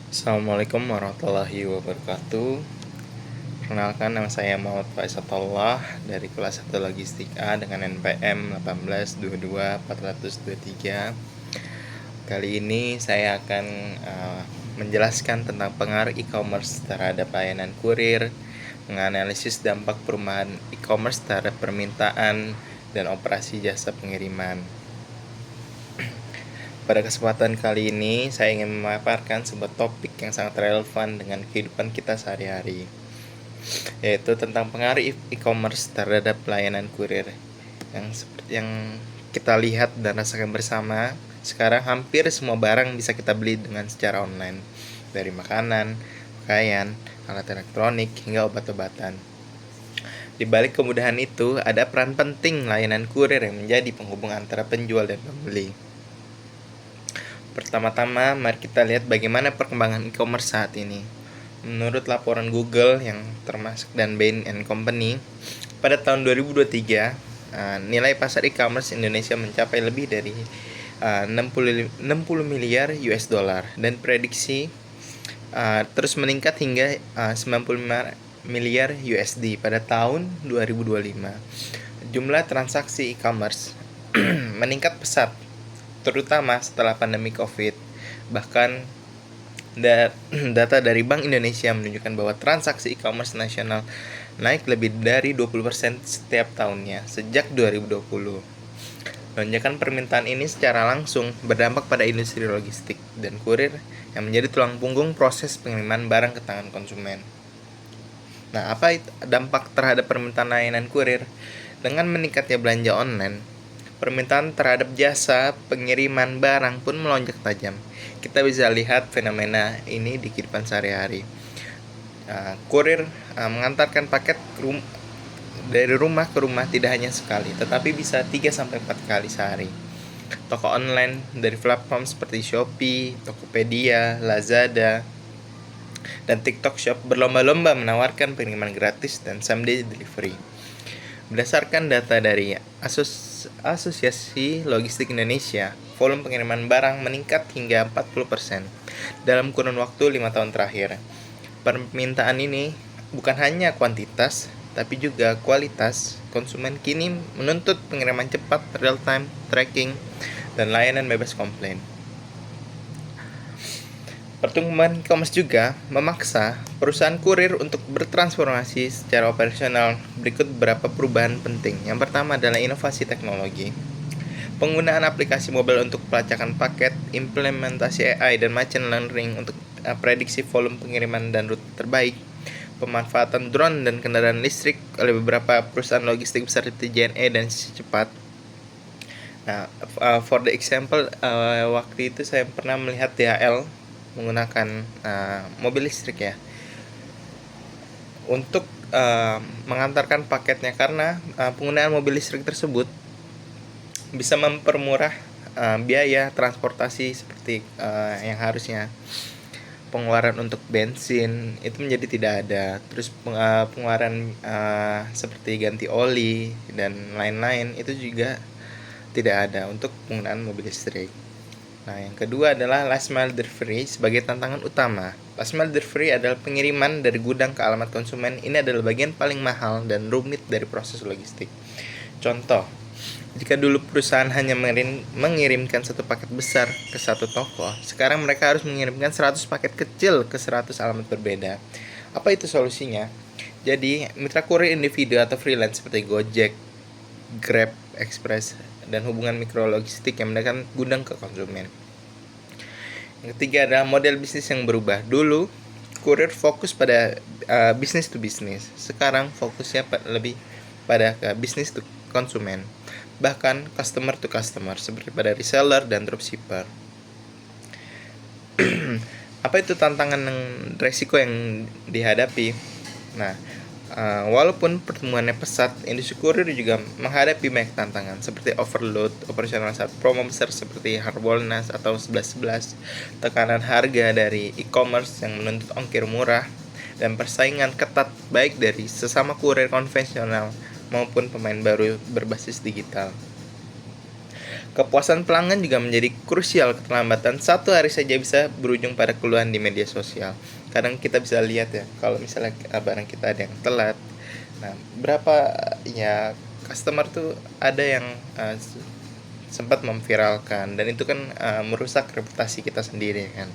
Assalamualaikum warahmatullahi wabarakatuh. Perkenalkan, nama saya Muhammad Faisatullah dari kelas 1 Logistik A dengan NPM 1822423. Kali ini saya akan menjelaskan tentang pengaruh e-commerce terhadap layanan kurir, menganalisis dampak perubahan e-commerce terhadap permintaan dan operasi jasa pengiriman. Pada kesempatan kali ini, saya ingin memaparkan sebuah topik yang sangat relevan dengan kehidupan kita sehari-hari, yaitu tentang pengaruh e-commerce terhadap layanan kurir. Yang seperti yang kita lihat dan rasakan bersama, sekarang hampir semua barang bisa kita beli dengan secara online, dari makanan, pakaian, alat elektronik, hingga obat-obatan. Di balik kemudahan itu, ada peran penting layanan kurir yang menjadi penghubung antara penjual dan pembeli. Pertama-tama, mari kita lihat bagaimana perkembangan e-commerce saat ini. Menurut laporan Google yang termasuk dan Bain & Company, pada tahun 2023, nilai pasar e-commerce Indonesia mencapai lebih dari 60 miliar US dollar dan prediksi terus meningkat hingga 95 miliar USD pada tahun 2025. Jumlah transaksi e-commerce meningkat pesat, terutama setelah pandemi COVID. Bahkan data dari Bank Indonesia menunjukkan bahwa transaksi e-commerce nasional naik lebih dari 20% setiap tahunnya sejak 2020. Lonjakan permintaan ini secara langsung berdampak pada industri logistik dan kurir yang menjadi tulang punggung proses pengiriman barang ke tangan konsumen. Nah, apa dampak terhadap permintaan layanan kurir? Dengan meningkatnya belanja online, permintaan terhadap jasa pengiriman barang pun melonjak tajam. Kita bisa lihat fenomena ini di kehidupan sehari-hari. Kurir mengantarkan paket dari rumah ke rumah tidak hanya sekali, tetapi bisa 3-4 kali sehari. Toko online dari platform seperti Shopee, Tokopedia, Lazada, dan TikTok Shop berlomba-lomba menawarkan pengiriman gratis dan same-day delivery. Berdasarkan data dari Asosiasi Logistik Indonesia, volume pengiriman barang meningkat hingga 40% dalam kurun waktu 5 tahun terakhir. Permintaan ini bukan hanya kuantitas, tapi juga kualitas. Konsumen kini menuntut pengiriman cepat, real-time tracking, dan layanan bebas komplain. Pertumbuhan e-commerce juga memaksa perusahaan kurir untuk bertransformasi secara operasional. Berikut beberapa perubahan penting. Yang pertama adalah inovasi teknologi. Penggunaan aplikasi mobile untuk pelacakan paket, implementasi AI dan machine learning untuk prediksi volume pengiriman dan rute terbaik, pemanfaatan drone dan kendaraan listrik oleh beberapa perusahaan logistik besar seperti JNE dan Cepat. Nah, for the example, waktu itu saya pernah melihat DHL menggunakan mobil listrik ya untuk mengantarkan paketnya, karena penggunaan mobil listrik tersebut bisa mempermurah biaya transportasi seperti yang harusnya pengeluaran untuk bensin itu menjadi tidak ada. Terus pengeluaran seperti ganti oli dan lain-lain itu juga tidak ada untuk penggunaan mobil listrik. Nah, yang kedua adalah last mile delivery sebagai tantangan utama. Last mile delivery adalah pengiriman dari gudang ke alamat konsumen. Ini adalah bagian paling mahal dan rumit dari proses logistik. Contoh, jika dulu perusahaan hanya mengirimkan satu paket besar ke satu toko, sekarang mereka harus mengirimkan 100 paket kecil ke 100 alamat berbeda. Apa itu solusinya? Jadi, mitra kurir individu atau freelance seperti Gojek, Grab, Express, dan hubungan mikro logistik yang mendekatkan gudang ke konsumen. Yang ketiga adalah model bisnis yang berubah. Dulu, kurir fokus pada bisnis to bisnis. Sekarang fokusnya lebih pada bisnis to konsumen. Bahkan customer to customer, seperti pada reseller dan dropshipper. Apa itu tantangan dan resiko yang dihadapi? Nah, walaupun pertumbuhannya pesat, industri kurir juga menghadapi banyak tantangan seperti overload operasional saat promo besar seperti Harbolnas atau 11.11, tekanan harga dari e-commerce yang menuntut ongkir murah, dan persaingan ketat baik dari sesama kurir konvensional maupun pemain baru berbasis digital. Kepuasan pelanggan juga menjadi krusial. Keterlambatan satu hari saja bisa berujung pada keluhan di media sosial. Kadang kita bisa lihat ya, kalau misalnya barang kita ada yang telat, nah berapa ya customer tuh ada yang sempat memviralkan, dan itu kan merusak reputasi kita sendiri kan.